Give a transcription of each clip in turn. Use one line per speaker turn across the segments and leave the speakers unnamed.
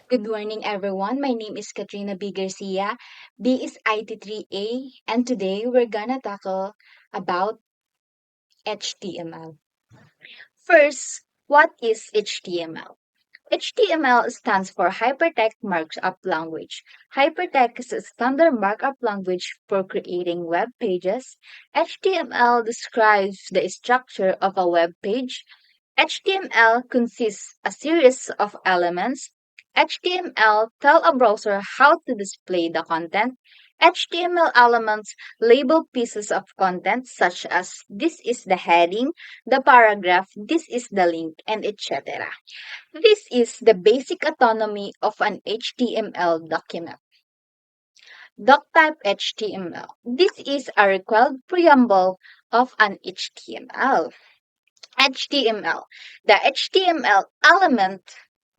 Good morning, everyone. My name is Katrina B. Garcia. B is IT3A, and today we're gonna tackle about HTML. First, what is HTML? HTML stands for Hypertext Markup Language. Hypertext is a standard markup language for creating web pages. HTML describes the structure of a web page. HTML consists a series of elements. HTML tell a browser how to display the content. HTML elements label pieces of content such as this is the heading, the paragraph, this is the link, and etc. This is the basic autonomy of an HTML document. Doctype HTML. This is a required preamble of an HTML. HTML. The HTML element.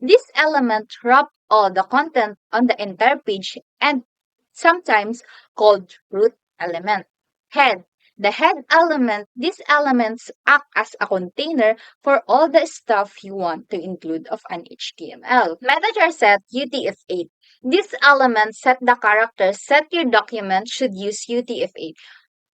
This element wrap all the content on the entire page and sometimes called root element. Head. The head element. These elements act as a container for all the stuff you want to include of an HTML. Metager set UTF-8. These elements set the characters set your document should use UTF-8,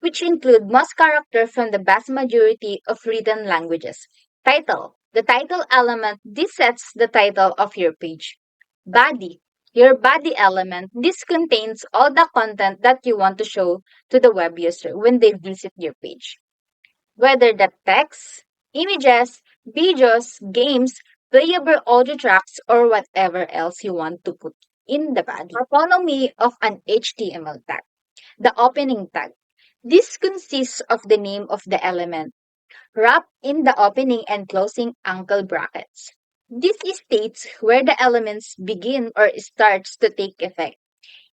which include most characters from the vast majority of written languages. Title. The title element, this sets the title of your page. Body. Your body element, this contains all the content that you want to show to the web user when they visit your page. Whether the text, images, videos, games, playable audio tracks, or whatever else you want to put in the body. Autonomy of an HTML tag. The opening tag. This consists of the name of the element, wrapped in the opening and closing angle brackets. This states where the elements begin or starts to take effect.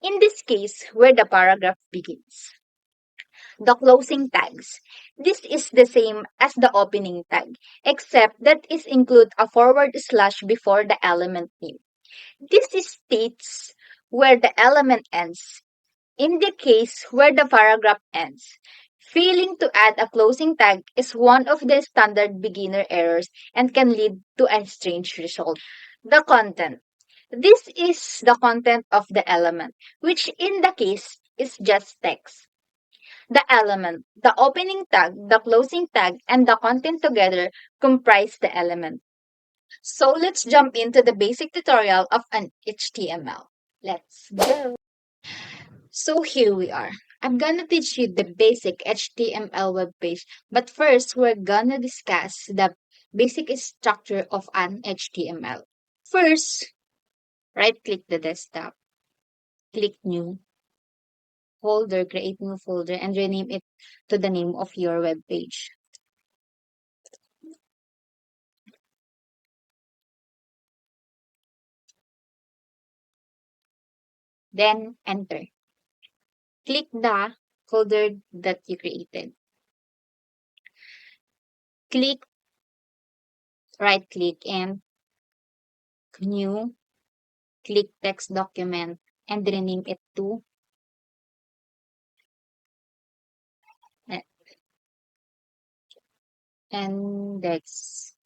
In this case, where the paragraph begins. The closing tags. This is the same as the opening tag, except that it includes a forward slash before the element name. This states where the element ends. In the case where the paragraph ends, failing to add a closing tag is one of the standard beginner errors and can lead to a strange result. The content. This is the content of the element, which in the case is just text. The element, the opening tag, the closing tag, and the content together comprise the element. So let's jump into the basic tutorial of an HTML. Let's go. So here we are. I'm gonna teach you the basic HTML web page, but first we're gonna discuss the basic structure of an HTML. First, right click the desktop, click new folder, create new folder, and rename it to the name of your web page. Then enter. Click the folder that you created. Click right click and new, click text document and rename it to index.html,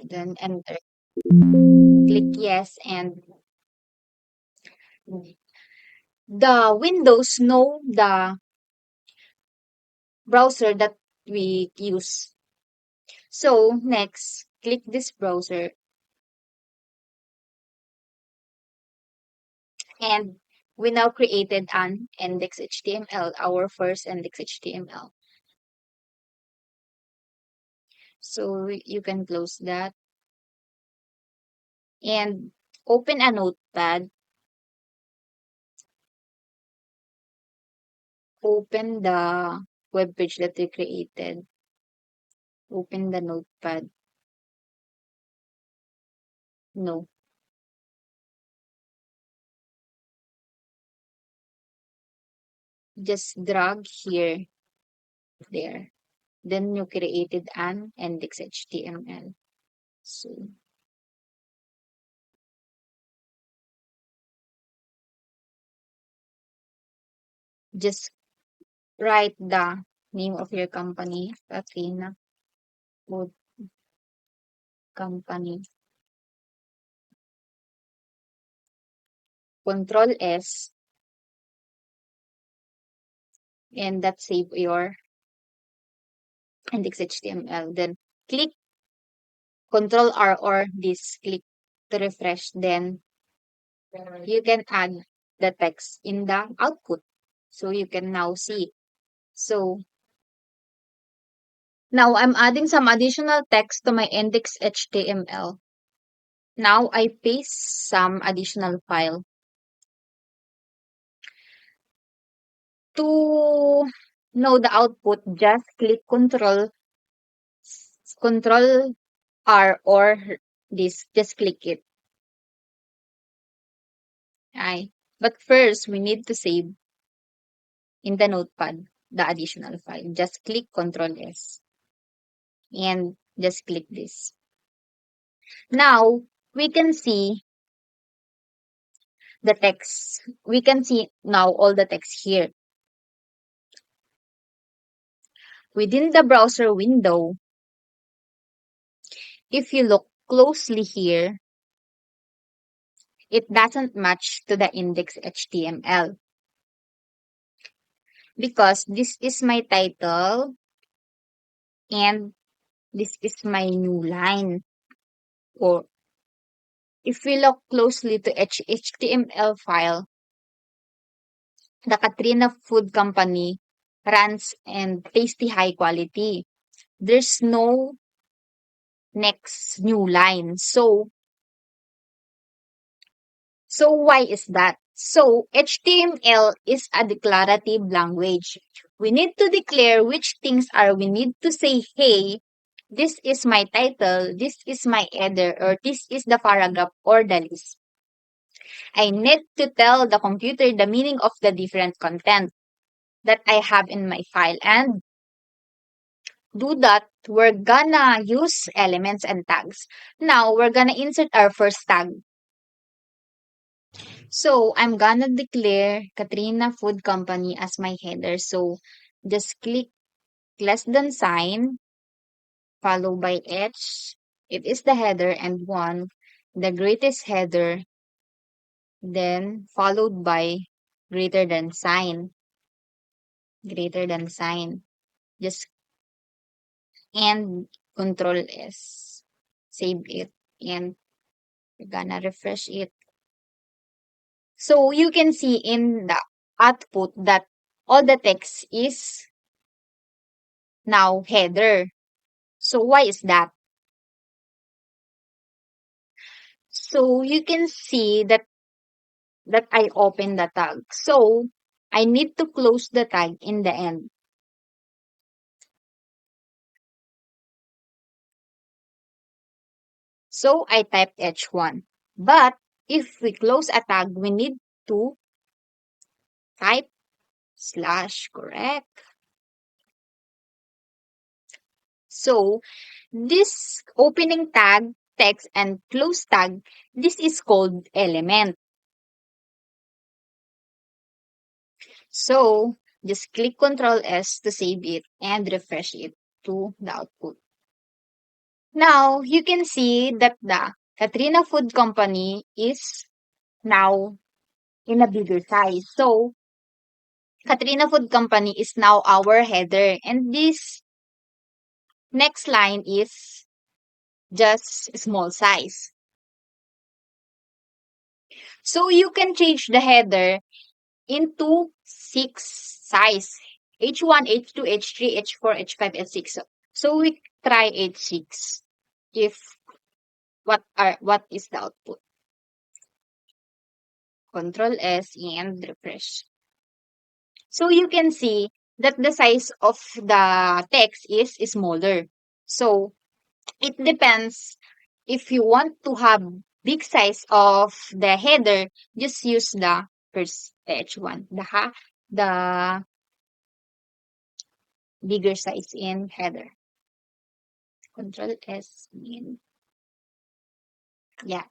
then enter. Click yes, and the Windows know the browser that we use. So next, click this browser and we now created an index.html, our first index.html. So you can close that and open a notepad. Open the web page that we created. Open the notepad. No. Just drag here, there. Then you created an index.html. So just write the name of your company, Katrina Food Company. Control S, and that save your index.html. Then click Control R or this, click to refresh. Then you can add the text in the output. So you can now see. So now I'm adding some additional text to my index.html. Now I paste some additional file. To know the output, just click Control R or this, just click it. Right. But first, we need to save in the notepad the additional file. Just click Control S and just click this. Now, we can see the text. We can see now all the text here. Within the browser window, if you look closely here, it doesn't match to the index.html because this is my title and this is my new line. Or if we look closely to HTML file, the Katrina Food Company runs and tasty high quality. There's no next new line. So why is that? So HTML is a declarative language. We need to declare which things are we need to say, hey, this is my title, this is my header, or this is the paragraph or the list. I need to tell the computer the meaning of the different content that I have in my file. And do that, we're gonna use elements and tags. Now, we're gonna insert our first tag. So, I'm gonna declare Katrina Food Company as my header. So, just click less than sign, followed by H. It is the header and one, the greatest header, then followed by greater than sign, greater than sign. Just and Control S. Save it and we're gonna refresh it. So you can see in the output that all the text is now header. So why is that? So you can see that I open the tag. So I need to close the tag in the end. So I type H1. But if we close a tag, we need to type slash correct. So this opening tag, text, and close tag, this is called element. So just click Ctrl S to save it and refresh it to the output. Now you can see that the Katrina Food Company is now in a bigger size. So Katrina Food Company is now our header, and this next line is just small size. So you can change the header into 6 size. H1, H2, H3, H4, H5, H6. So we try H6 if what is the output. Control S and refresh. So you can see that the size of the text is smaller. So it depends if you want to have big size of the header, just use the first H1, the bigger size in header. Control S in. Yeah,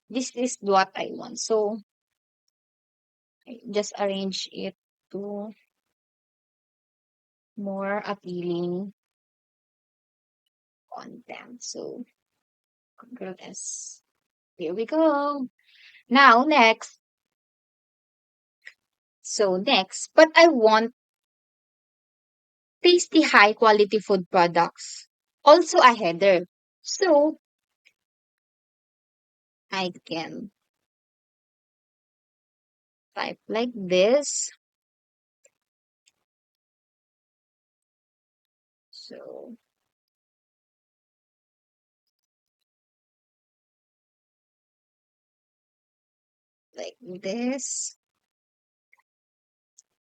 this is what I want. So I just arrange it to more appealing content. So Control S. Here we go. Now next, So next, but I want tasty high quality food products. Also a header. So I can type like this. So like this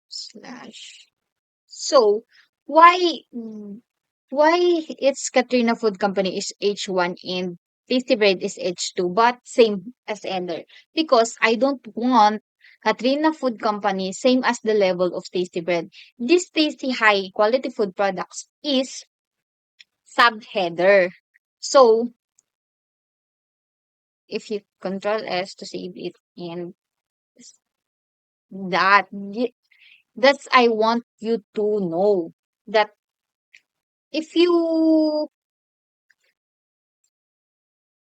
slash. So why it's Katrina Food Company is H1 and Tasty Bread is H2 but same as Ender because I don't want Katrina Food Company same as the level of Tasty Bread. This tasty high quality food products is subheader. So if you control S to save it and that that's I want you to know that if you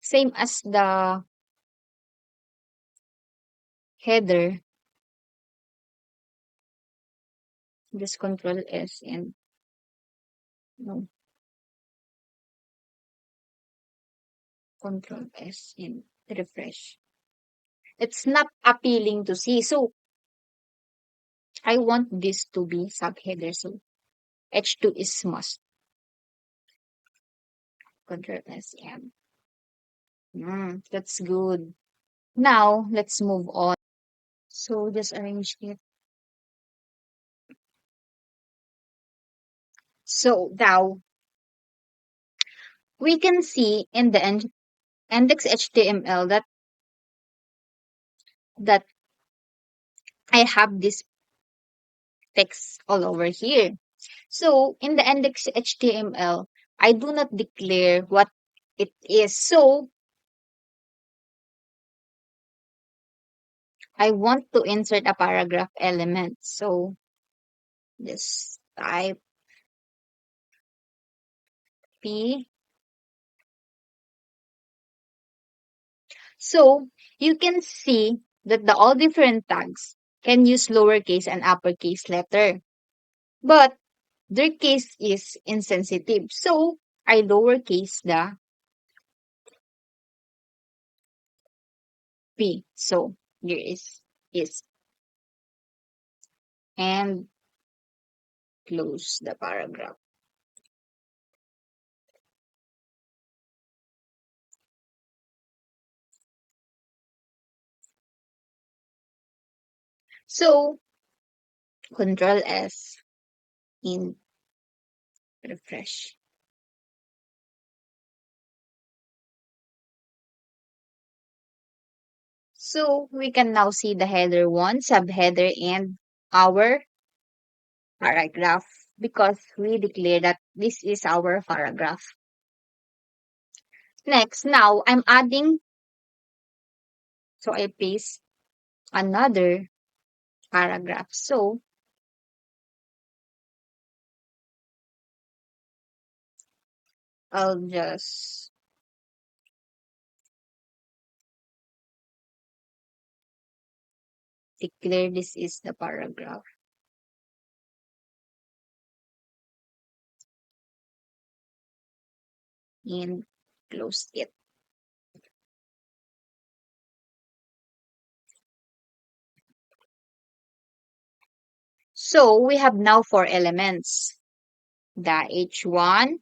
same as the header, just control S and no control S and refresh. It's not appealing to see. So I want this to be subheader. So H2 is must. Control S and that's good. Now let's move on. So just arrange it. So now we can see in the index HTML that I have this text all over here. So in the index HTML, I do not declare what it is. So I want to insert a paragraph element. So just type P. So you can see that the all different tags can use lowercase and uppercase letter. But their case is insensitive. So I lowercase the P. So here is and close the paragraph. So control S and refresh. So we can now see the header 1, subheader, and our paragraph because we declare that this is our paragraph. Next, now I'm adding, so I paste another paragraph. So I'll just declare this is the paragraph and close it. So we have now four elements. The H1,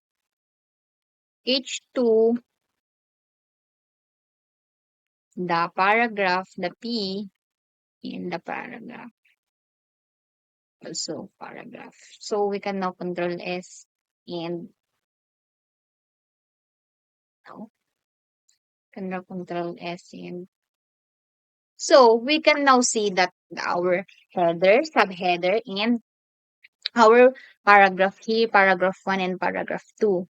H2, the paragraph, the P, and the paragraph. Also paragraph. So we can now control S and now can now control S and so we can now see that our header, subheader, and our paragraph here, paragraph 1 and paragraph 2.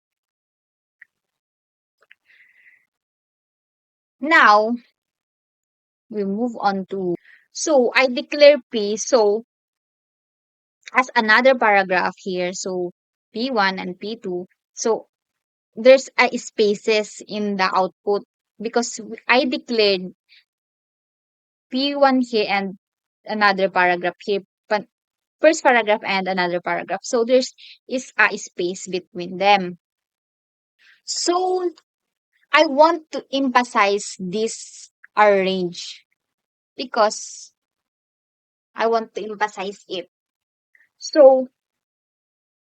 Now we move on to so I declare P so as another paragraph here. So P1 and P2. So there's a spaces in the output because I declared P1 here and another paragraph here. First paragraph and another paragraph. So there's is a space between them. So I want to emphasize this arrange because I want to emphasize it. So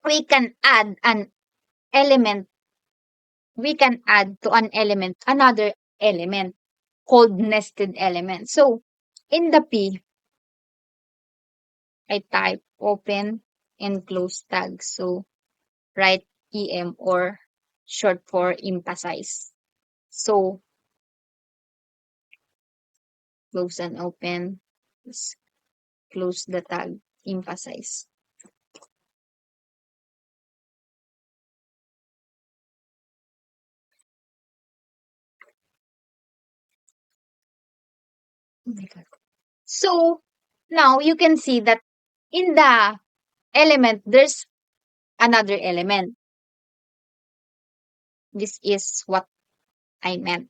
we can add an element, we can add to an element another element called nested element. So in the P, I type open and close tag. So write EM or short for emphasize. So close and open, close the tag, emphasize. Oh my God. So now you can see that in the element, there's another element. This is what I meant.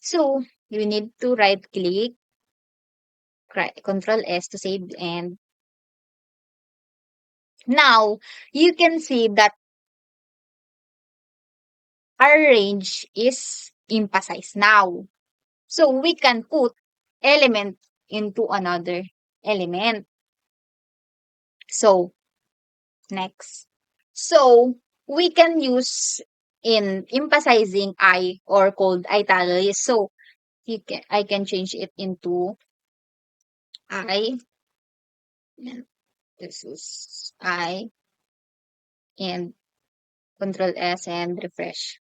So you need to right click, Control S to save, and now you can see that our range is emphasized now. So we can put element into another element. So next. So we can use in emphasizing I or called italics. So I can change it into I. And this is I and Control S and refresh.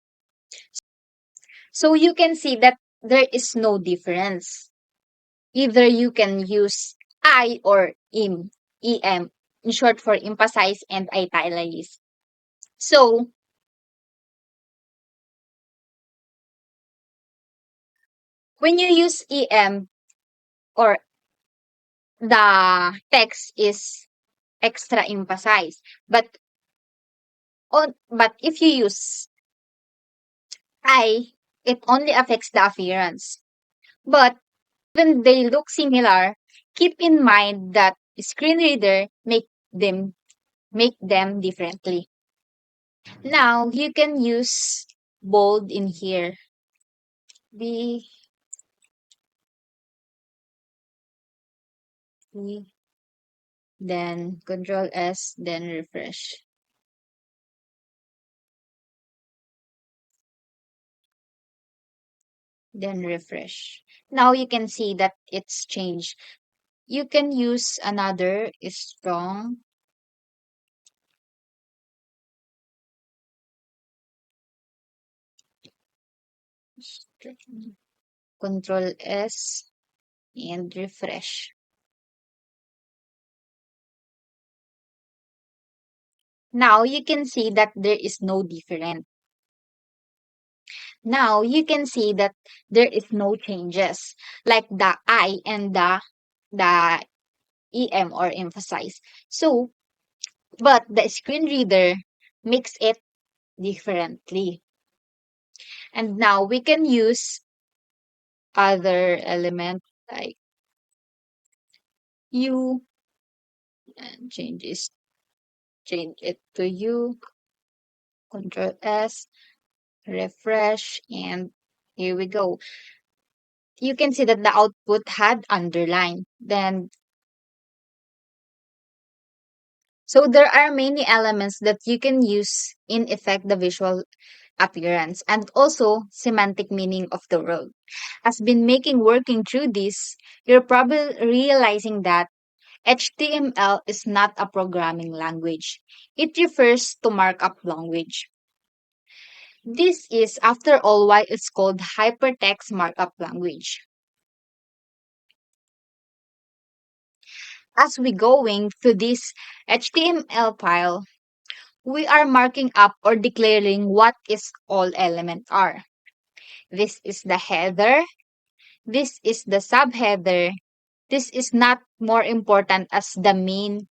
So you can see that there is no difference. Either you can use I or EM, in short for emphasize and italics. So when you use EM or the text is extra emphasized, but if you use I, it only affects the appearance. But when they look similar, keep in mind that screen reader them make them differently. Now you can use bold in here. B, B, then Control S, then refresh. Then refresh. Now you can see that it's changed. You can use another strong. Control S and refresh. Now you can see that there is no difference. Now you can see that there is no changes like the I and the EM or emphasize. So, but the screen reader makes it differently. And now we can use other element like U and change it to U, Control S, refresh, and here we go. You can see that the output had underline. Then, so there are many elements that you can use in affect the visual appearance and also semantic meaning of the word. As been making working through this, you're probably realizing that HTML is not a programming language. It refers to markup language. This is, after all, why it's called hypertext markup language. As we going to this HTML file, we are marking up or declaring what is all elements are. This is the header. This is the subheader. This is not more important as the main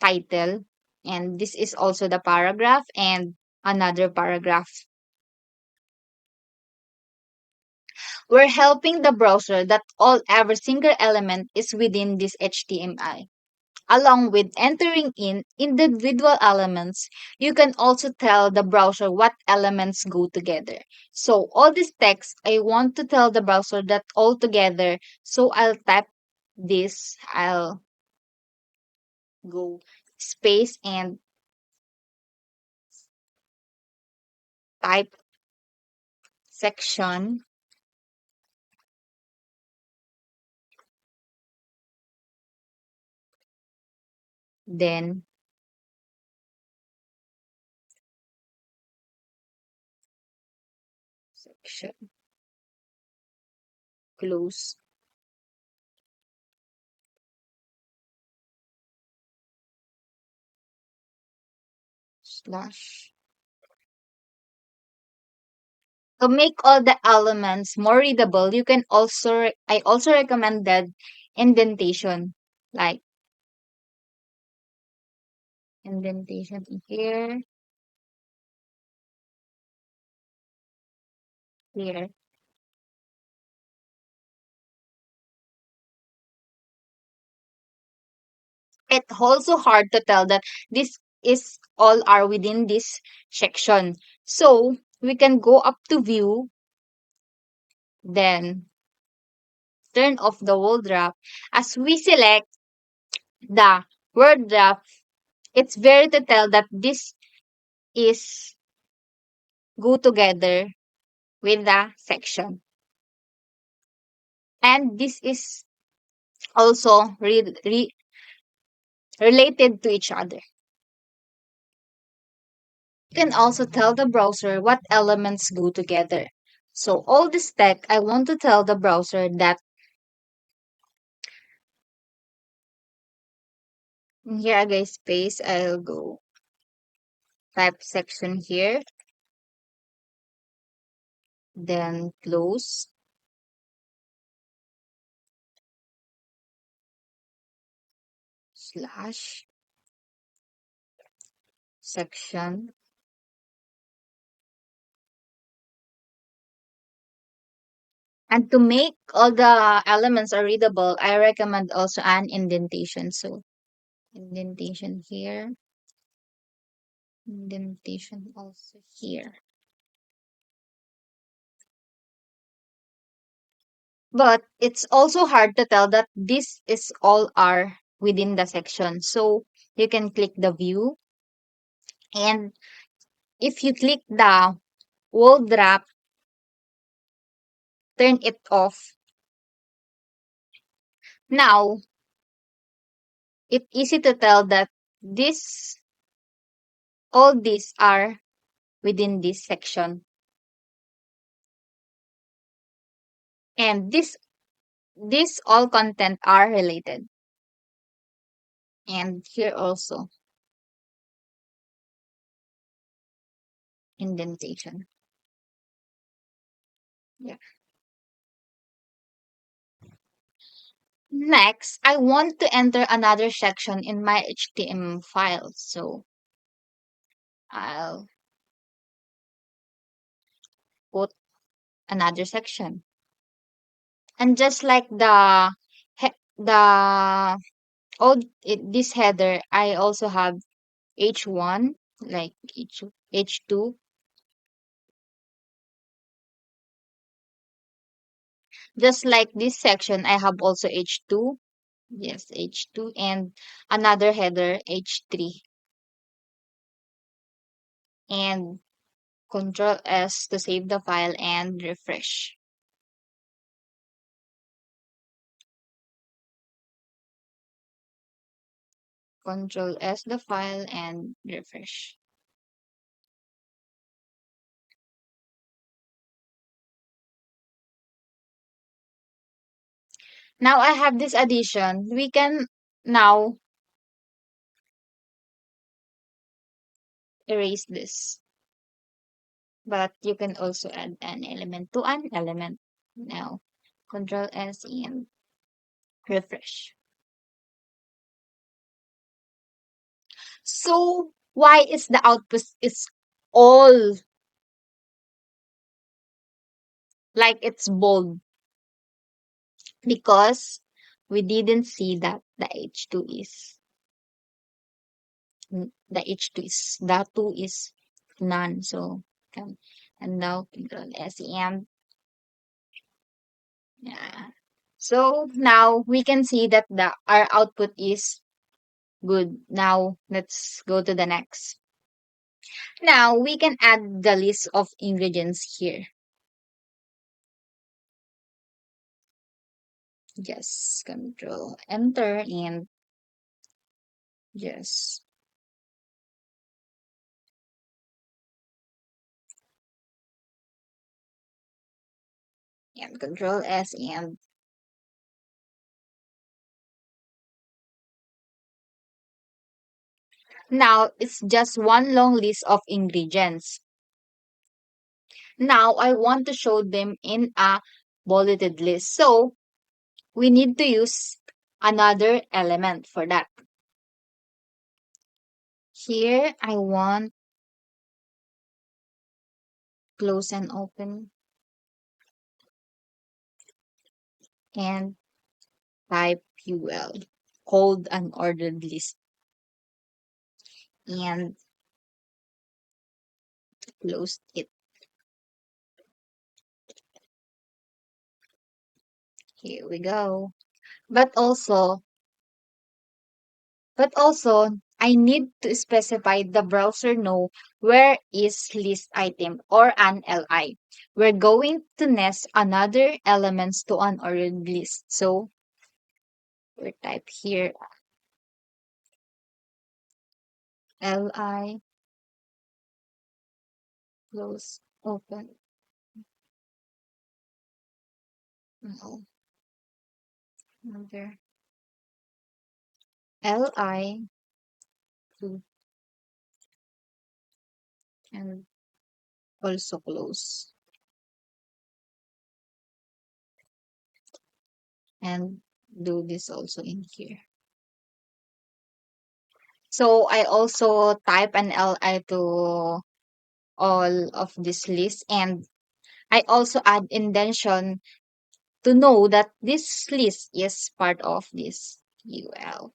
title. And this is also the paragraph and another paragraph. We're helping the browser that all every single element is within this HTML. Along with entering in individual elements, you can also tell the browser what elements go together. So all this text, I want to tell the browser that all together. So I'll type this, I'll go space and type section, then section, close, slash. To make all the elements more readable, you can also, I also recommended indentation, like indentation here, here. It's also hard to tell that this is all are within this section. So we can go up to view, then turn off the word wrap. As we select the word wrap, it's very to tell that this is go together with the section. And this is also related to each other. You can also tell the browser what elements go together. So all this tech, I want to tell the browser that here guys space, I'll go type section here, then close, slash, section. And to make all the elements are readable, I recommend also an indentation. So indentation here, indentation also here. But it's also hard to tell that this is all are within the section. So you can click the view, and if you click the wall wrap, turn it off. Now it's easy to tell that this all these are within this section. And this all content are related. And here also indentation. Yeah. Next, I want to enter another section in my HTML file. So I'll put another section. And just like the this header, I also have H1, like H2. Just like this section, I have also H2. Yes, H2 and another header H3. And Control S to save the file and refresh. Control S the file and refresh. Now I have this addition. We can now erase this. But you can also add an element to an element. Now, Control S and refresh. So, why is the output is all like it's bold because we didn't see that the H2 is the 2 is none. So and now control S and yeah. So now we can see that the our output is good. Now let's go to the next. Now we can add the list of ingredients here. Just control enter and just and control S and now it's just one long list of ingredients. Now I want to show them in a bulleted list. So we need to use another element for that. Here I want close and open and type UL, called unordered list, and close it. Here we go. But also, but also, I need to specify the browser know where is list item or an LI. We're going to nest another elements to unordered list. So we type here LI close open. No, another LI to and also close and do this also in here. So I also type an LI to all of this list, and I also add indentation to know that this list is part of this UL.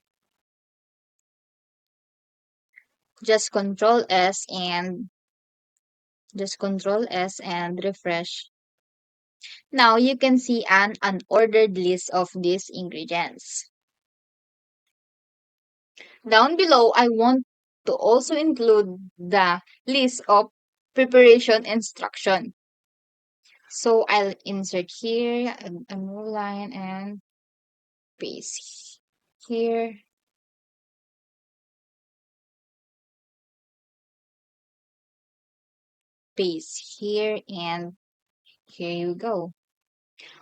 Just control S and just control S and refresh. Now you can see an unordered list of these ingredients. Down below, I want to also include the list of preparation instruction. So I'll insert here a new line and paste here, paste here, and here you go.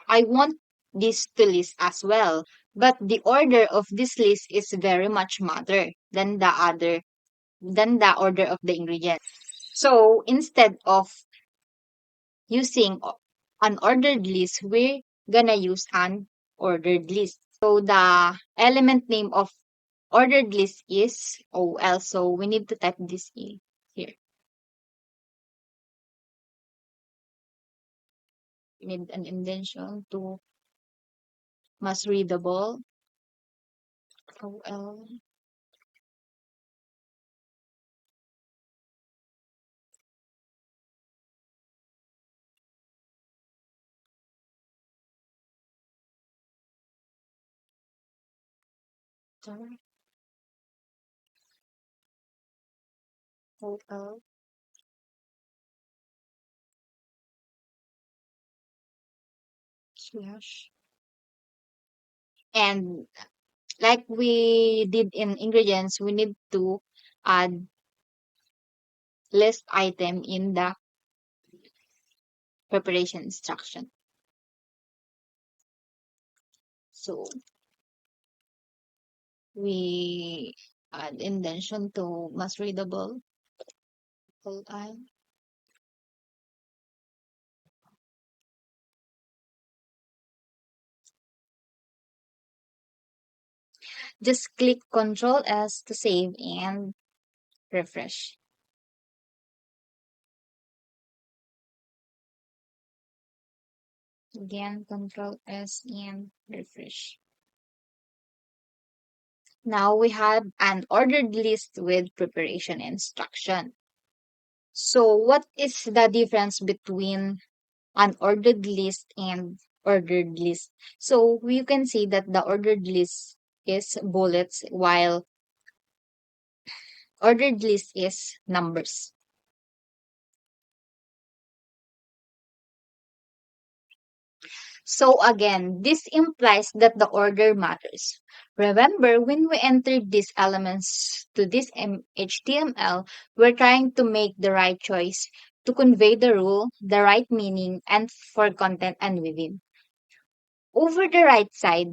I want this to list as well, but the order of this list is very much matter than the order of the ingredients. So instead of using an ordered list, we're gonna use an ordered list. So the element name of ordered list is OL. So we need to type this in here. We need an indentation to mass readable OL. Sorry, OL slash. And like we did in ingredients, we need to add list item in the preparation instruction. So we add indentation to mass readable. Hold on. Just click Control S to save and refresh. Again, Control S and refresh. Now we have an ordered list with preparation instruction. So what is the difference between an ordered list and ordered list? So you can see that the ordered list is bullets while ordered list is numbers. So again, this implies that the order matters. Remember, when we entered these elements to this HTML, we're trying to make the right choice to convey the rule, the right meaning, and for content and within. Over the right side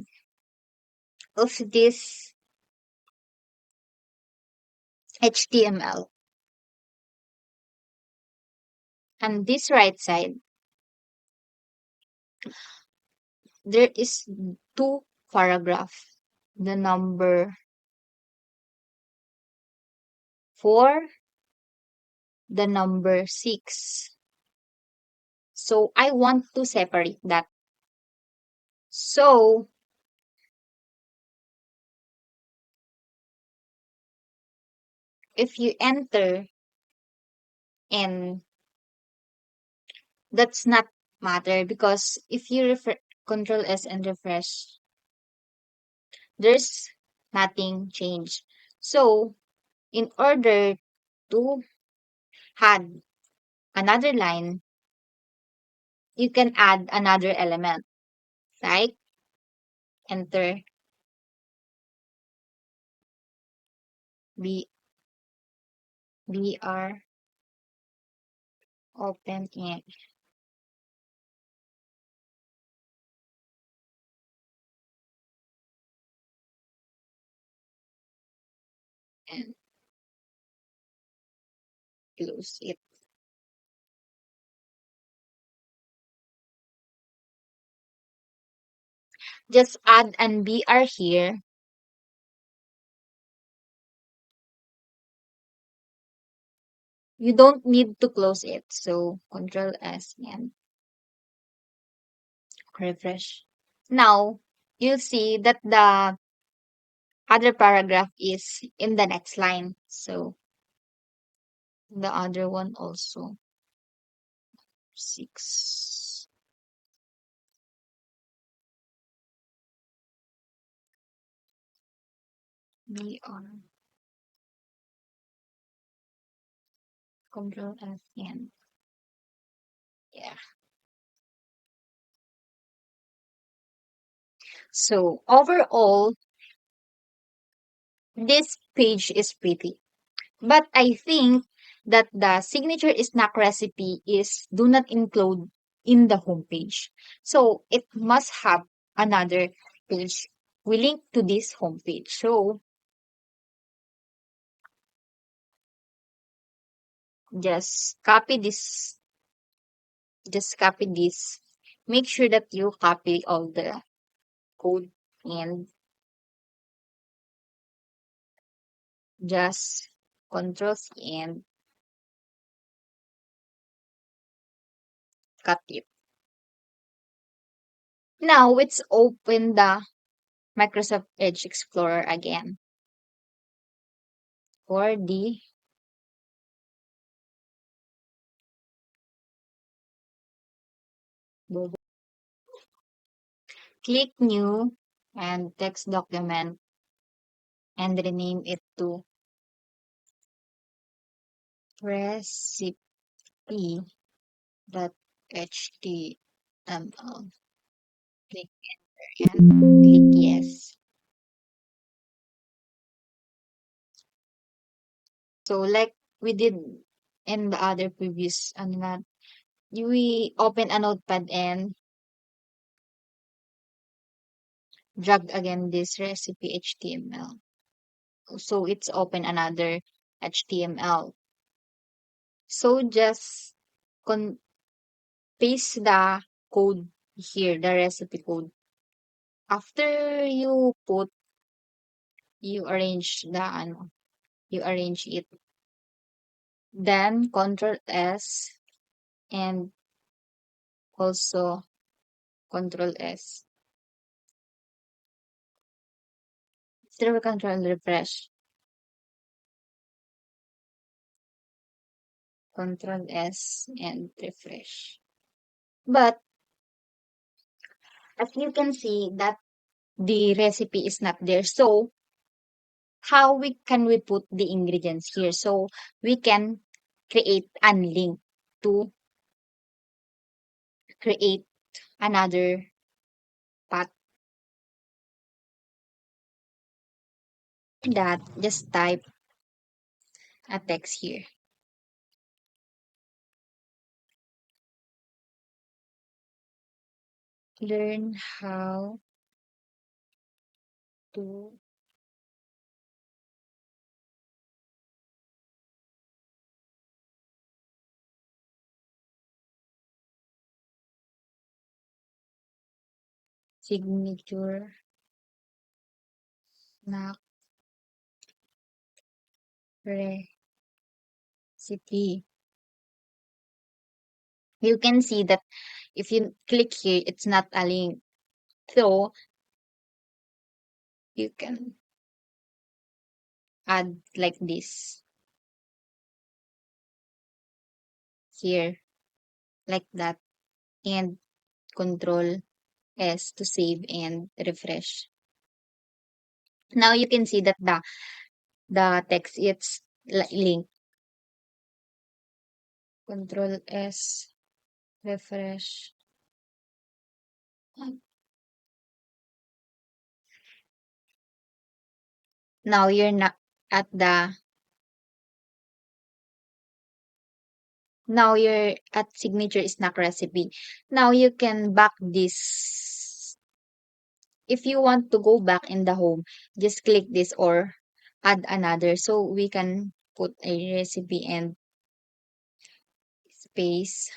of this HTML and this right side, there is two paragraph. The number 4, the number 6. So I want to separate that. So if you enter and that's not matter because if you control S and refresh, there's nothing changed. So in order to add another line, you can add another element, like enter B BR open and close it. Just add an BR here. You don't need to close it. So control S and refresh. Now you'll see that the other paragraph is in the next line. So the other one also 6 BR control F and yeah. So overall, this page is pretty. But I think that the signature snack recipe is do not include in the homepage. So it must have another page. We link to this homepage. So just copy this, just copy this. Make sure that you copy all the code and just control C and cut it. Now let's open the Microsoft Edge Explorer again for the click new and text document and rename it to recipe.html. Click and click yes. So like we did in the other previous ano na, we open a notepad and drag again this recipe HTML. So it's open another HTML. So just con paste the code here, the recipe code. After you put, you arrange the ano, you arrange it. Then Control S and also Control S. Still control refresh. Control S and refresh. But as you can see that the recipe is not there. So how we put the ingredients here? So we can create unlink to create another path. That just type a text here. Learn how to signature snack recipe. You can see that if you click here, it's not a link. So you can add like this here, like that, and control S to save and refresh. Now you can see that the text it's link. Control S, refresh. Now you're not at the now you're at signature snack recipe. Now you can back this. If you want to go back in the home, just click this or add another. So we can put a recipe and space,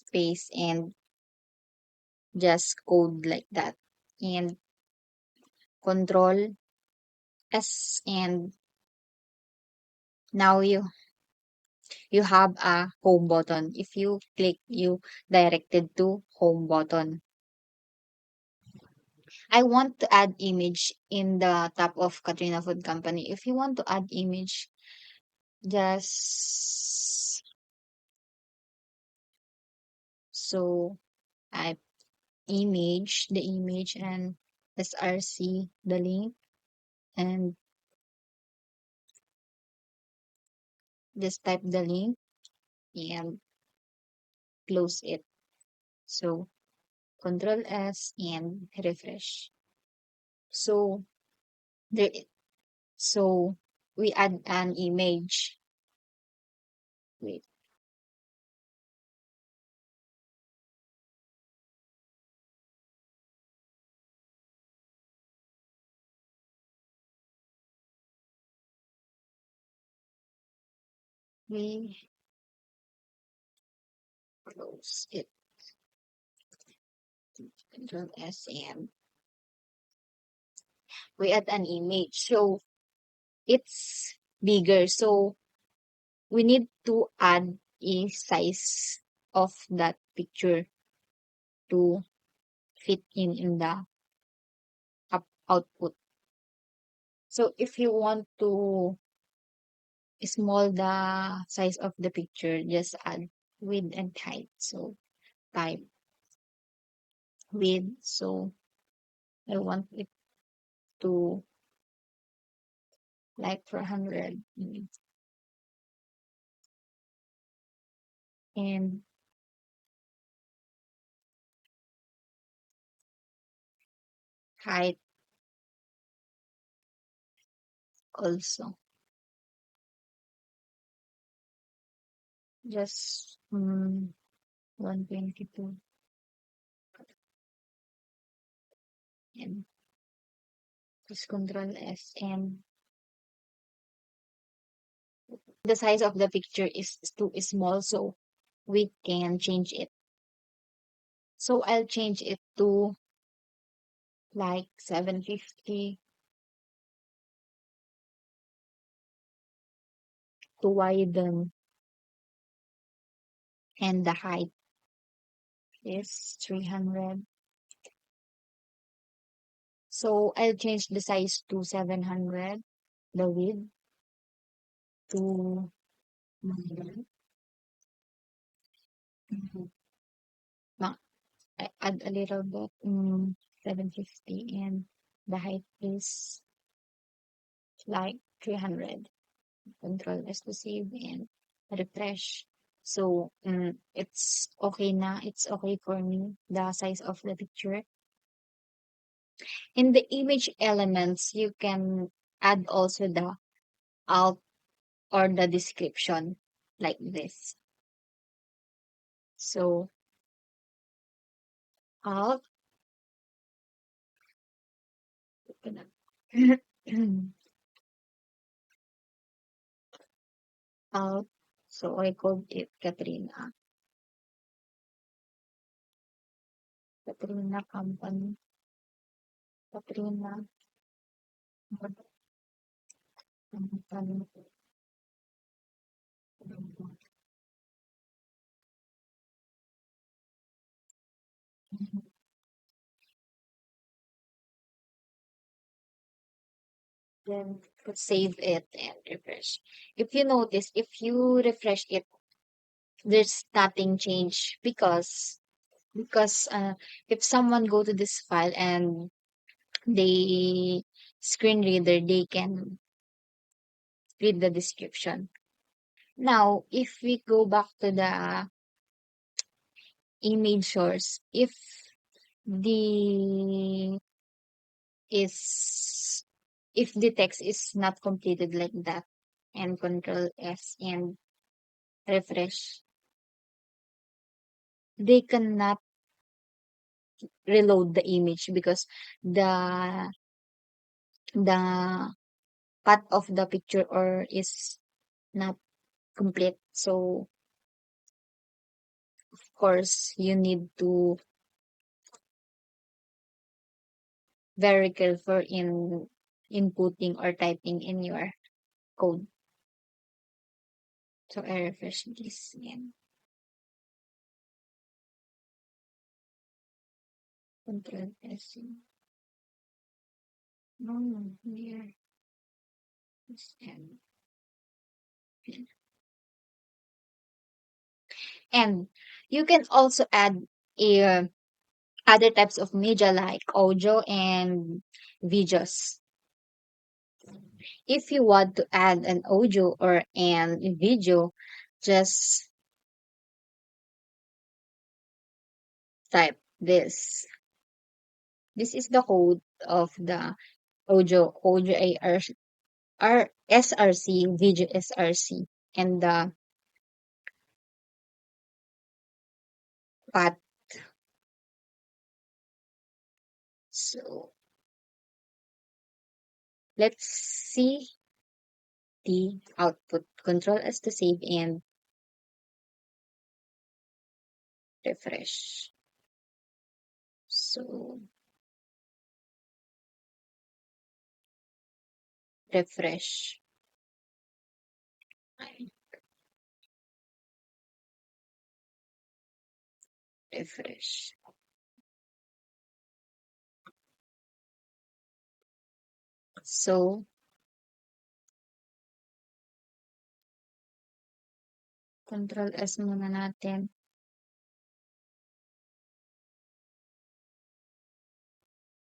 space, and just code like that. And control S, and now you have a home button. If you click, you directed to home button. I want to add image in the top of Katrina Food Company. If you want to add image, just so I the image, and SRC, the link, and just type the link and close it. So Control S and refresh. So there, so we add an image. Wait, we close it. Control S and we add an image. So it's bigger. So we need to add a size of that picture to fit in the output. So if you want to small the size of the picture, just add width and height. So type width. So I want it to like 400, and height also. Just 122, and just control S, and the size of the picture is too small, so we can change it. So I'll change it to like 750, to widen, and the height is 300. So I'll change the size to 700, the width to mhm, ma- I add a little bit, 750, and the height is like 300. Control S to save and refresh. So, it's okay na. It's okay for me, the size of the picture. In the image elements, you can add also the alt or the description like this. So, alt, alt. So, I called it Katrina. Katrina Company. Katrina Company. Then save it and refresh. If you notice, if you refresh it, there's nothing change because if someone go to this file and they screen reader, they can read the description. Now, if we go back to the image source, if the is if the text is not completed like that, and control S and refresh, they cannot reload the image because the cut of the picture or is not complete. So of course you need to very careful in inputting or typing in your code. So I refresh this again. Control S. No, here. This N. And you can also add a other types of media like audio and videos. If you want to add an audio or an video, just type this. This is the code of the audio SRC, video SRC, and the path. So let's see the output. Control S to save and refresh. So refresh. Refresh. So control S muna natin.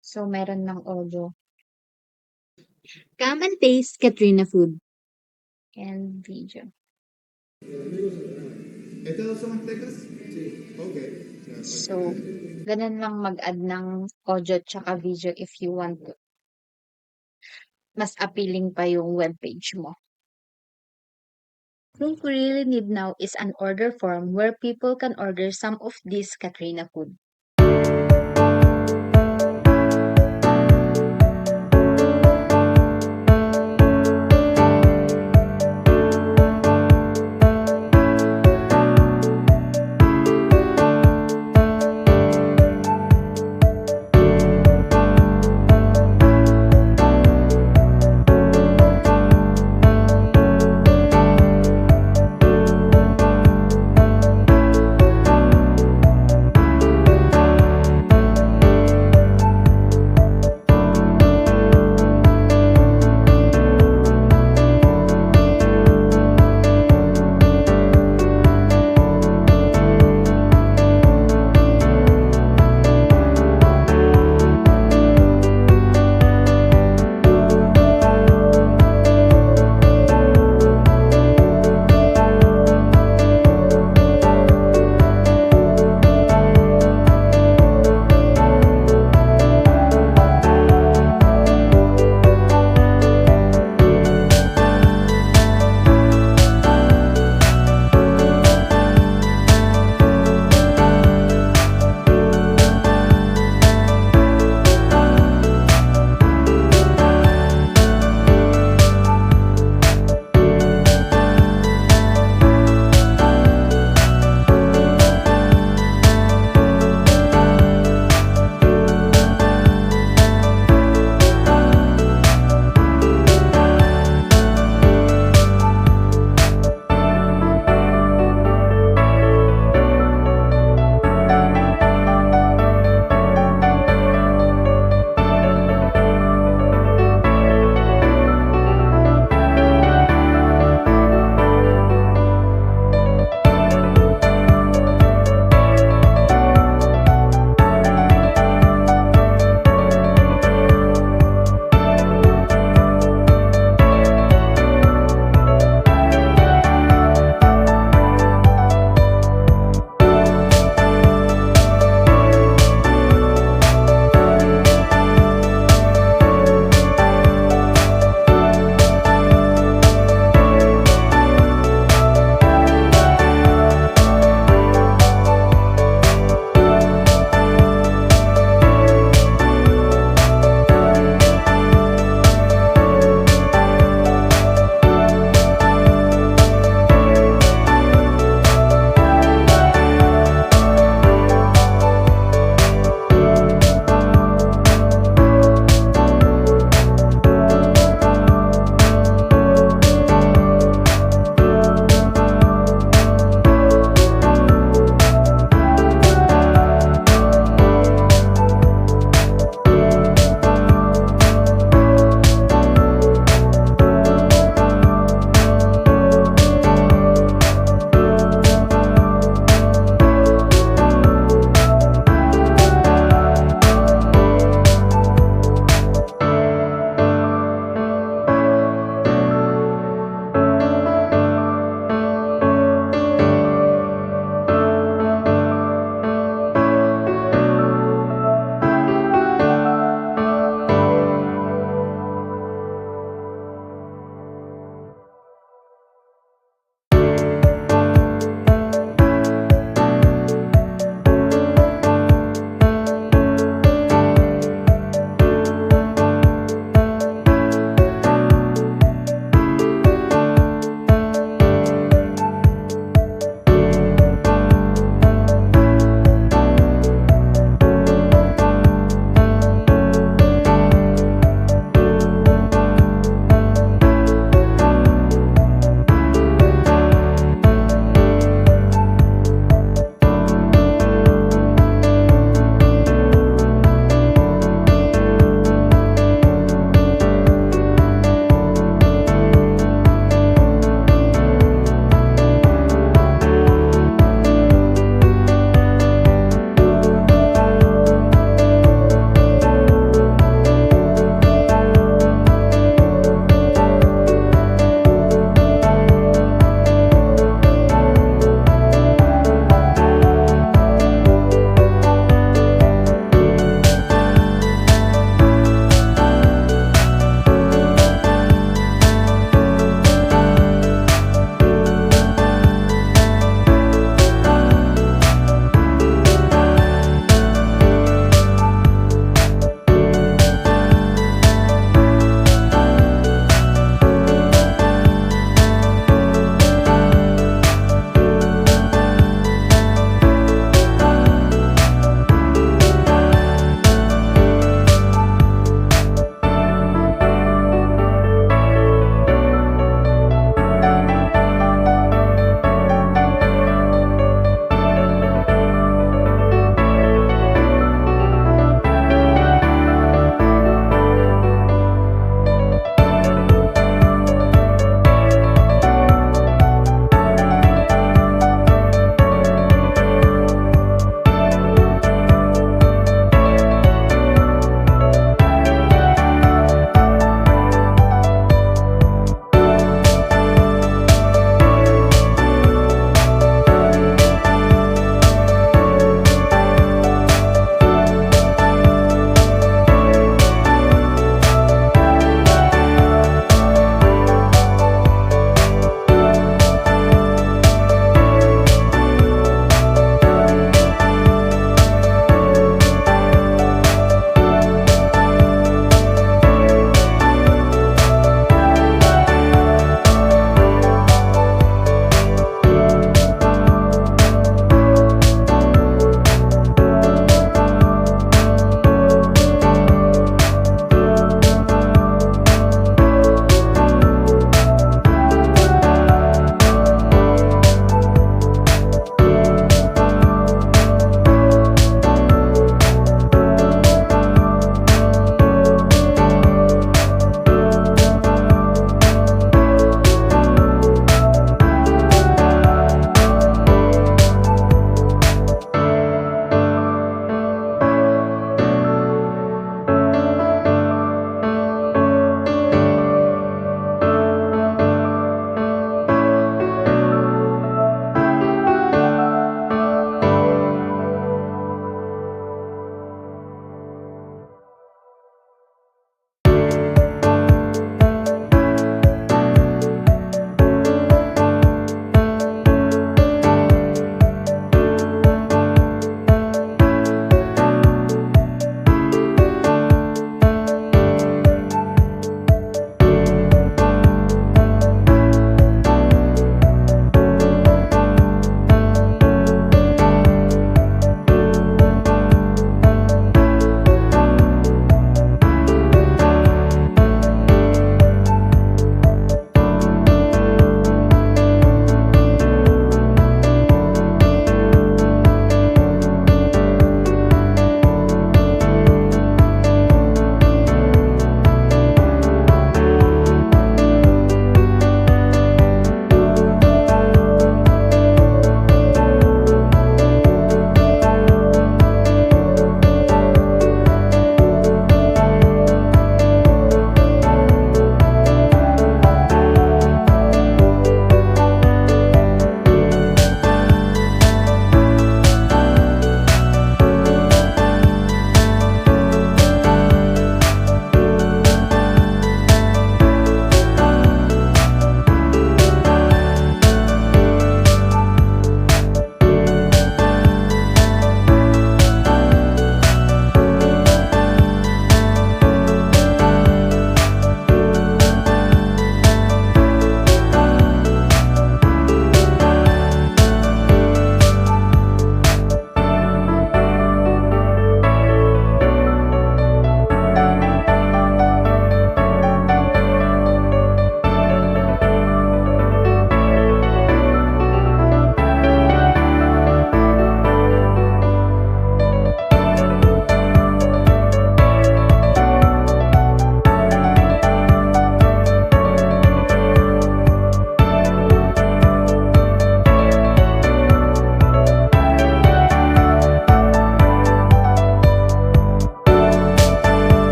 So meron ng audio. Come and taste Katrina food and video.
¿Estas dos son aztecas? Sí. Okay.
So, ganun lang mag-add ng audio tsaka video if you want to. Mas appealing pa yung webpage mo. What we really need now is an order form where people can order some of this Katrina food.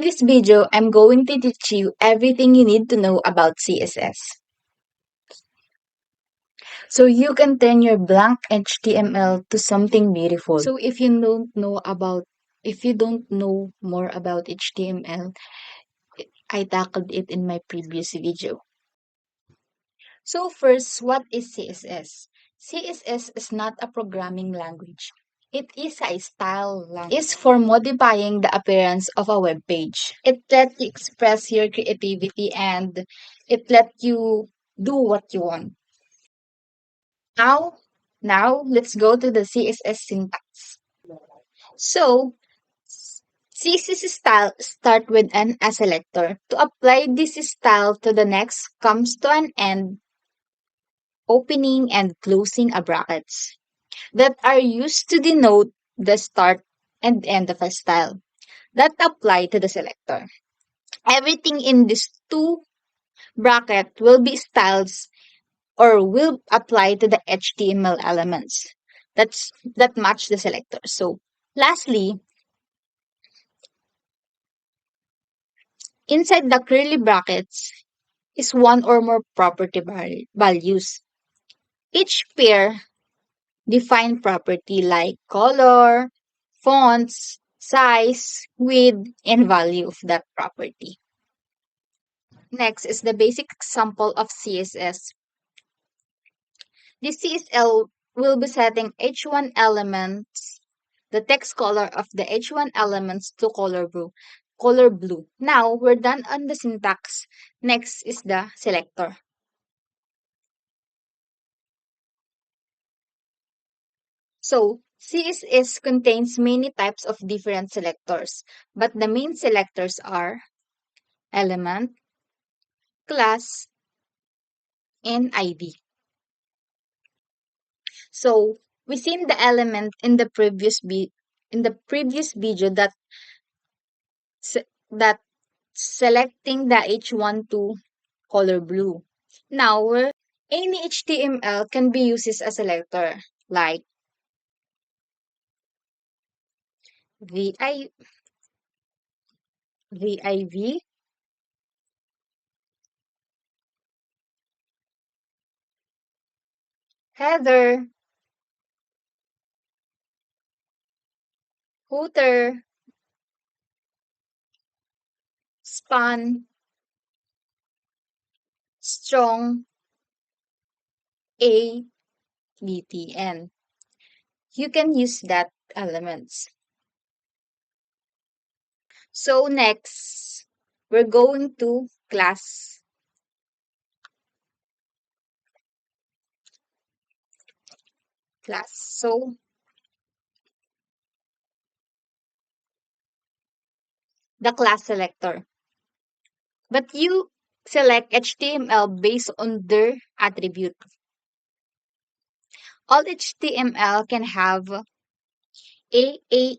this video, I'm going to teach you everything you need to know about CSS. So you can turn your blank HTML to something beautiful. So if you don't know more about HTML, I tackled it in my previous video. So first, what is CSS? CSS is not a programming language. It is a style language. It's for modifying the appearance of a web page. It lets you express your creativity and it lets you do what you want. Now, let's go to the CSS syntax. So, CSS style start with an a selector. To apply this style to the next comes to an end, opening and closing a brackets that are used to denote the start and end of a style that apply to the selector. Everything in these two bracket will be styles or will apply to the HTML elements that match the selector. So lastly, inside the curly brackets is one or more property values. Each pair define property like color, fonts, size, width, and value of that property. Next is the basic example of CSS. This CSL will be setting H1 elements, the text color of the H1 elements to color blue. Color blue. Now we're done on the syntax. Next is the selector. So CSS contains many types of different selectors, but the main selectors are element, class, and ID. So we seen the element in the previous video that selecting the H1 to color blue. Now any HTML can be used as a selector like VI, VIV, header, footer, span, strong, A, BTN. You can use that elements. So next, we're going to class. So the class selector. But you select HTML based on their attribute. All HTML can have AAHERF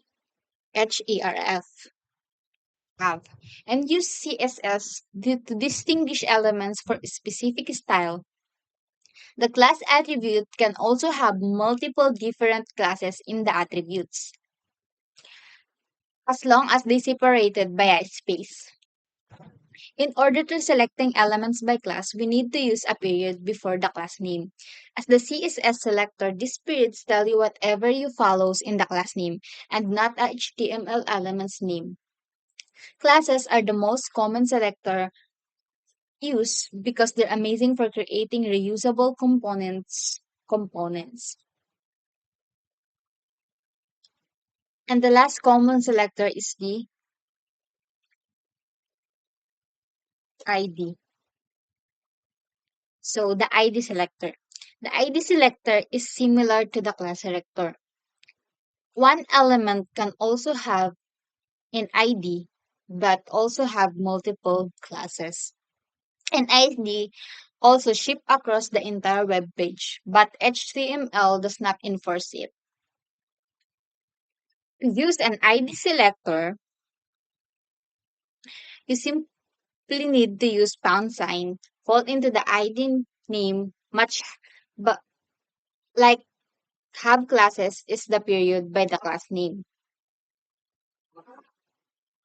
have and use CSS to distinguish elements for a specific style. The class attribute can also have multiple different classes in the attributes, as long as they separated by a space. In order to selecting elements by class, we need to use a period before the class name. As the CSS selector, these periods tell you whatever you follows in the class name and not a HTML element's name. Classes are the most common selector used because they're amazing for creating reusable components. And the last common selector is the ID. So the ID selector. The ID selector is similar to the class selector. One element can also have an ID, but also have multiple classes. An ID also ship across the entire web page, but HTML does not enforce it. To use an ID selector, you simply need to use pound sign, fall into the ID name, much but like have classes is the period by the class name.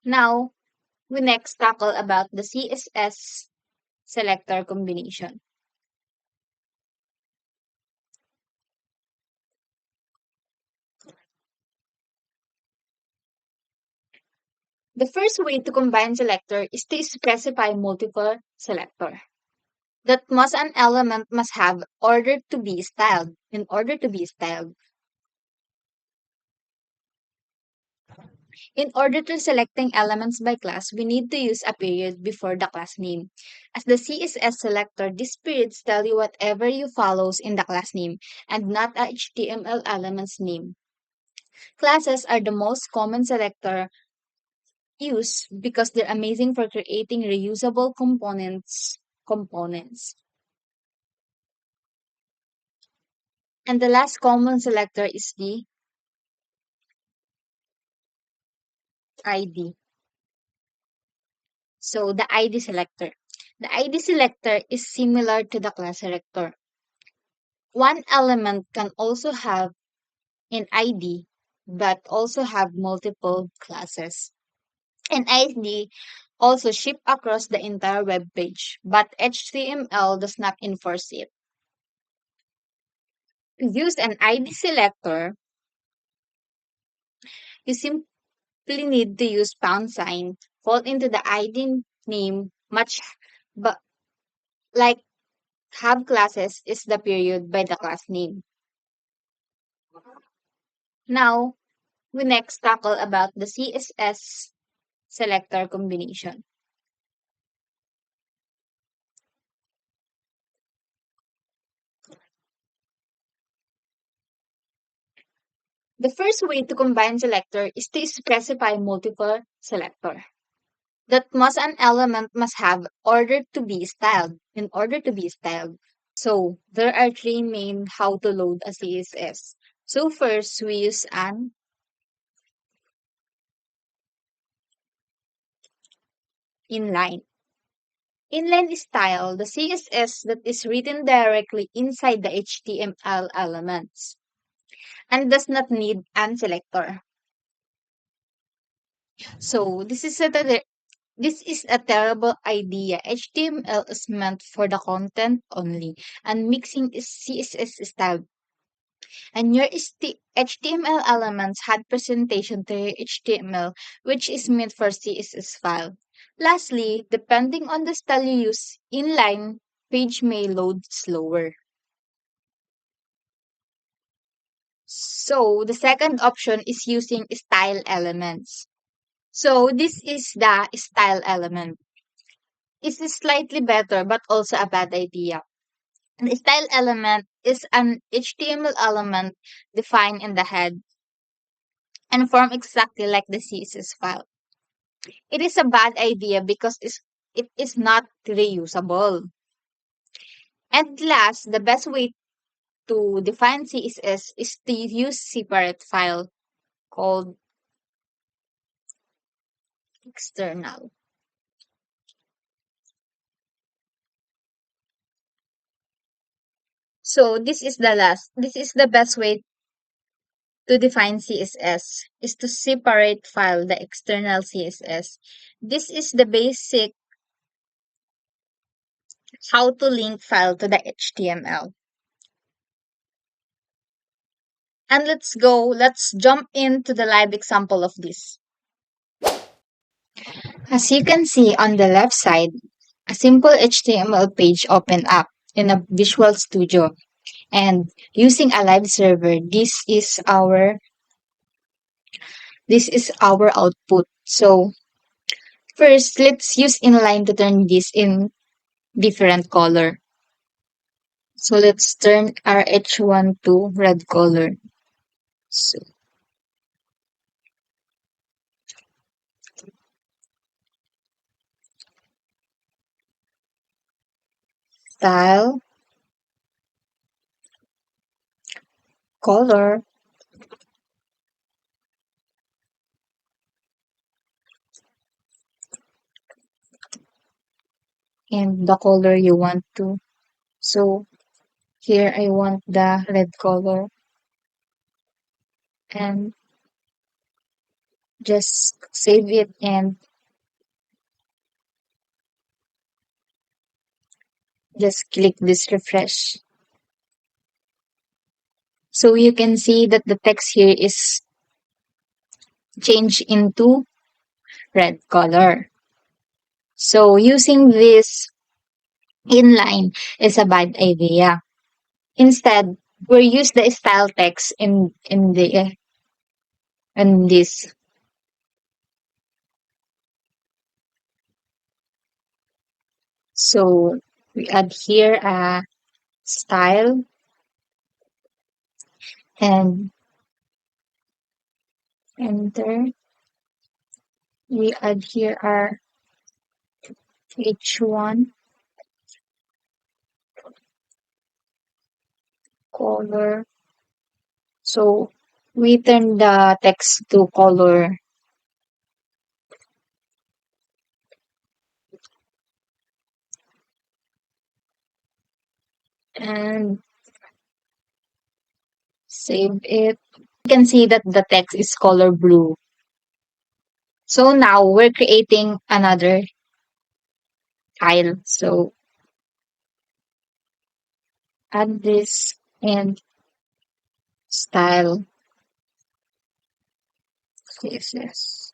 Now, We next tackle about the CSS selector combination. The first way to combine selector is to specify multiple selector. That must an element must have order to be styled. In order to be styled. In order to selecting elements by class, we need to use a period before the class name. As the CSS selector, these periods tell you whatever you follows in the class name and not a HTML element's name. Classes are the most common selector used because they're amazing for creating reusable components. And the last common selector is the ID. So the ID selector. The ID selector is similar to the class selector. One element can also have an ID, but also have multiple classes. An ID also ship across the entire web page, but HTML does not enforce it. To use an ID selector, you simply need to use pound sign, fall into the ID name much, but like have classes is the period by the class name. Now, we next tackle about the CSS selector combination. The first way to combine selector is to specify multiple selector. That must an element must have order to be styled in order to be styled. So there are three main how to load a CSS. So first we use an inline. Inline style, the CSS that is written directly inside the HTML elements and does not need an selector. So this is a terrible idea. HTML is meant for the content only, and mixing is CSS style. And your HTML elements had presentation to your HTML, which is meant for CSS file. Lastly, depending on the style you use, inline page may load slower. So the second option is using style elements. So this is the style element. It's slightly better, but also a bad idea. The style element is an HTML element defined in the head and form exactly like the CSS file. It is a bad idea because it is not reusable. And last, the best way to define CSS is to use separate file called external. So this is the best way to define CSS is to separate file the external CSS. This is the basic how to link file to the HTML. And let's jump into the live example of this. As you can see on the left side, a simple HTML page opened up in a Visual Studio. And using a live server, this is our output. So first, let's use inline to turn this in different color. So let's turn our H1 to red color. So style, color, and the color you want to. So here I want the red color and just save it and Just click this refresh. So you can see that the text here is changed into red color. So using this inline is a bad idea. Instead, we use the style text in this. So we add here a style and enter. We add here our H1 color. So we turn the text to color and save it. You can see that the text is color blue. So now we're creating another tile. So add this and style CSS.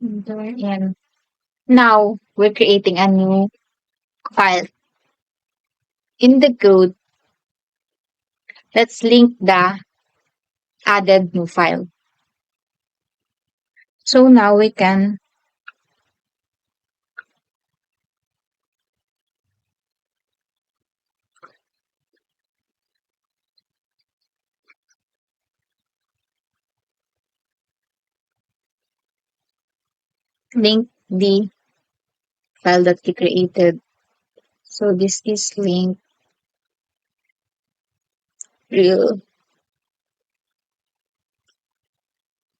And now we're creating a new file. In the code, let's link the added new file. So now we can link the file that we created. So this is link real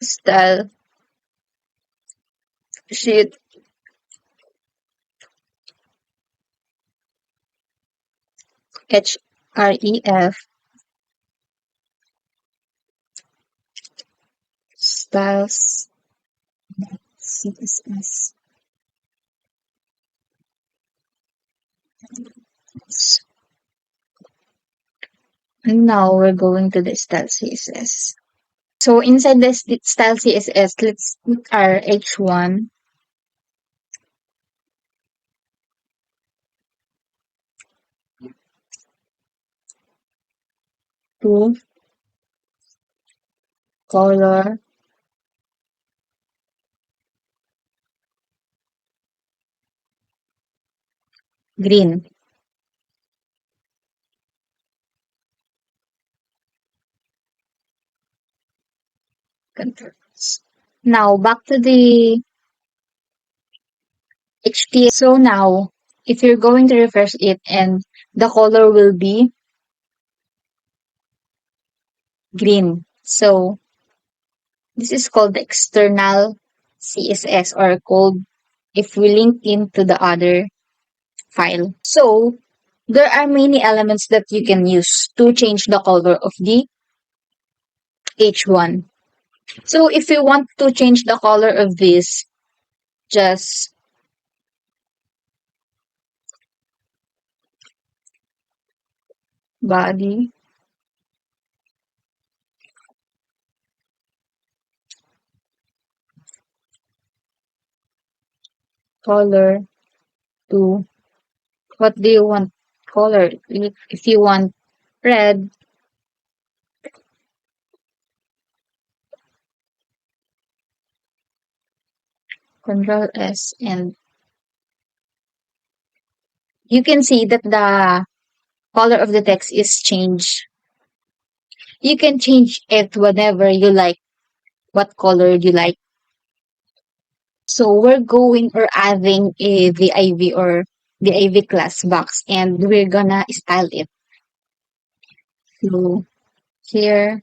style sheet href styles css. And now we're going to the style css. So inside this style css, let's put our h1 to color green. Controls. Now back to the HTML. So now if you're going to refresh it and the color will be green. So this is called the external CSS or called if we link into the other file. So there are many elements that you can use to change the color of the H1. So if you want to change the color of this, just body color to what do you want color? If you want red, Control S, and you can see that the color of the text is changed. You can change it whenever you like, what color you like. So we're going or adding a VIV or VIV class box and we're gonna style it. So here,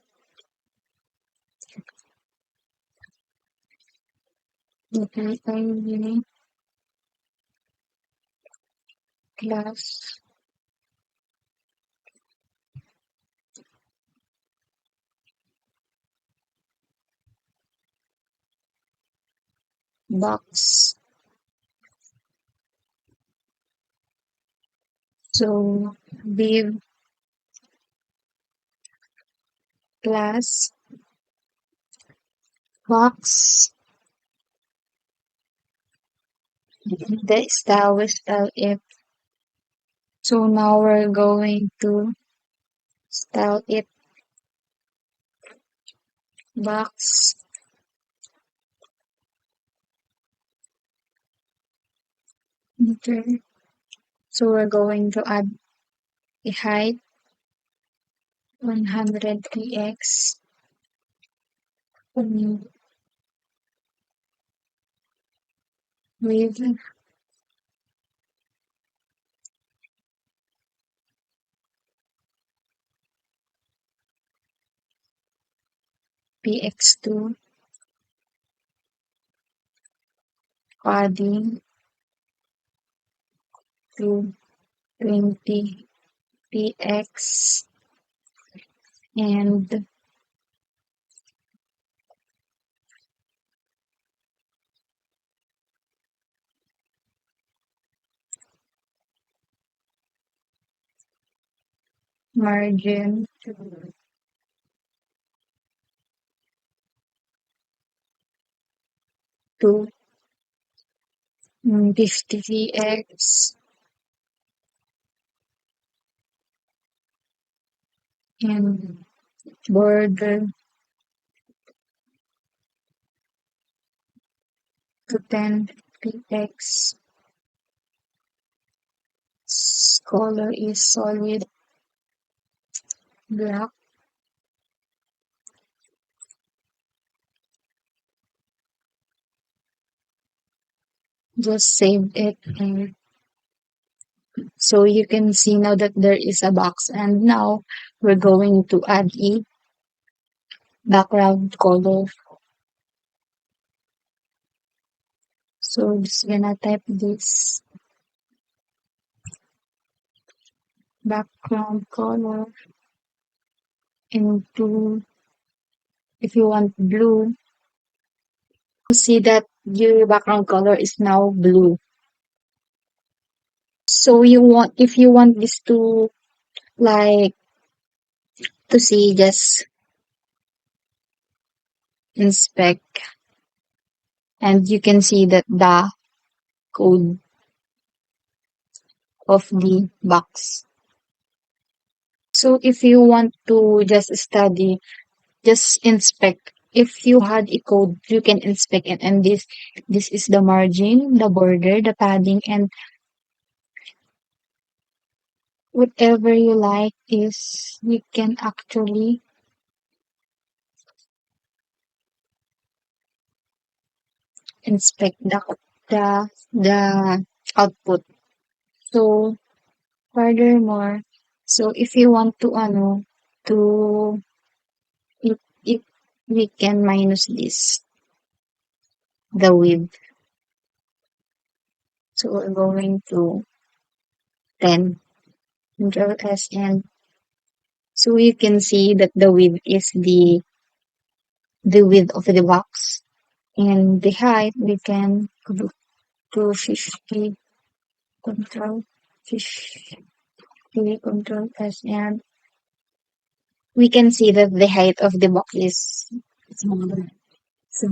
VIV class box So div class box, the style with style if. So now we're going to style it box. Okay. So we're going to add a height 100 px with px2 padding to 20 px and margin to 50 px and border to 10 px. Color is solid black. Just save it and so you can see now that there is a box, and now we're going to add a background color. So just gonna type this background color into, if you want blue, you see that your background color is now blue. So you want, if you want this to like to see, just inspect and you can see that the code of the box. So if you want to just study, just inspect. If you had a code, you can inspect it. And this is the margin, the border, the padding, and whatever you like is you can actually inspect the output. So furthermore, so if you want to to if we can minus this, the width. So we're going to 10, Control S, and so you can see that the width is the width of the box, and the height we can do to 50, Control 50, Control S, and we can see that the height of the box is smaller. So,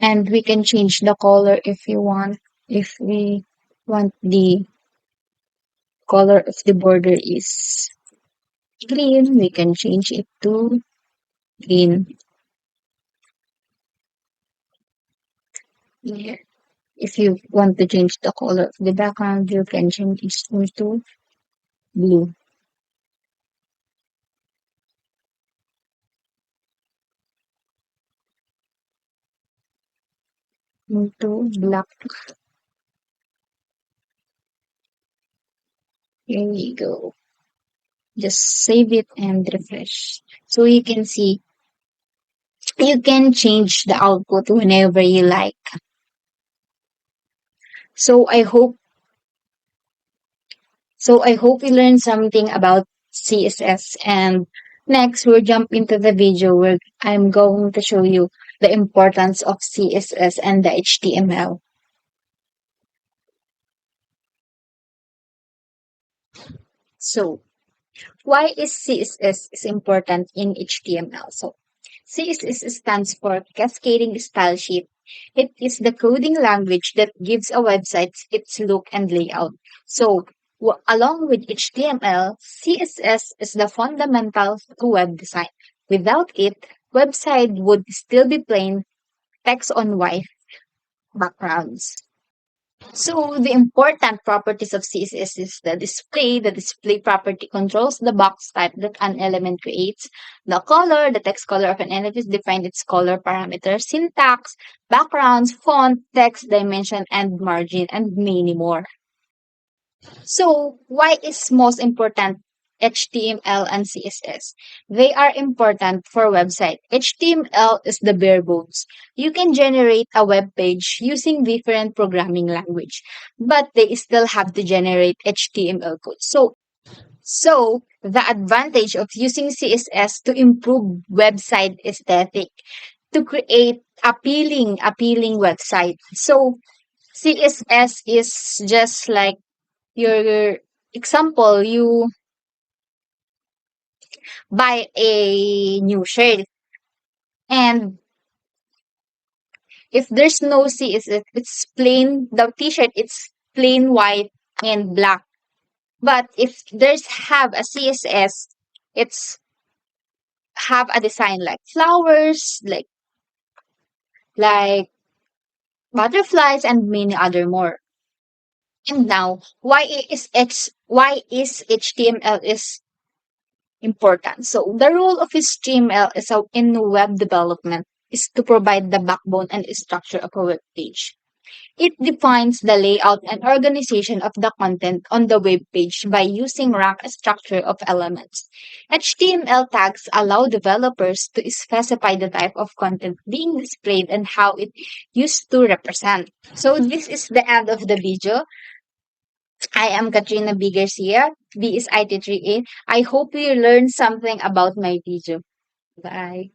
and we can change the color if you want. If we want the color of the border is green, we can change it to green. Yeah. If you want to change the color of the background, you can change it into blue, into black. Here we go. Just save it and refresh. So you can see, you can change the output whenever you like. So I hope I hope you learned something about CSS, and next we'll jump into the video where I'm going to show you the importance of CSS and the HTML. So, why is CSS is important in HTML? So, CSS stands for Cascading Style Sheet. It is the coding language that gives a website its look and layout. So, along with HTML, CSS is the fundamental to web design. Without it, website would still be plain text on white backgrounds. So the important properties of CSS is the display. The display property controls the box type that an element creates. The color, the text color of an element defines its color parameters, syntax, backgrounds, font, text, dimension, and margin, and many more. So, why is most important HTML and CSS? They are important for website. HTML is the bare bones. You can generate a web page using different programming language, but they still have to generate HTML code. So the advantage of using CSS to improve website aesthetic, to create appealing website. So CSS is just like your example, you buy a new shirt and if there's no CSS, it's plain, the t-shirt, it's plain white and black. But if there's have a CSS, it's have a design like flowers, like butterflies and many other more. And now, why is HTML is important. So the role of HTML is in web development is to provide the backbone and structure of a web page. It defines the layout and organization of the content on the web page by using rank structure of elements. HTML tags allow developers to specify the type of content being displayed and how it used to represent. So this is the end of the video. I am Katrina B. Garcia. B is IT3A. I hope you learned something about my video. Bye.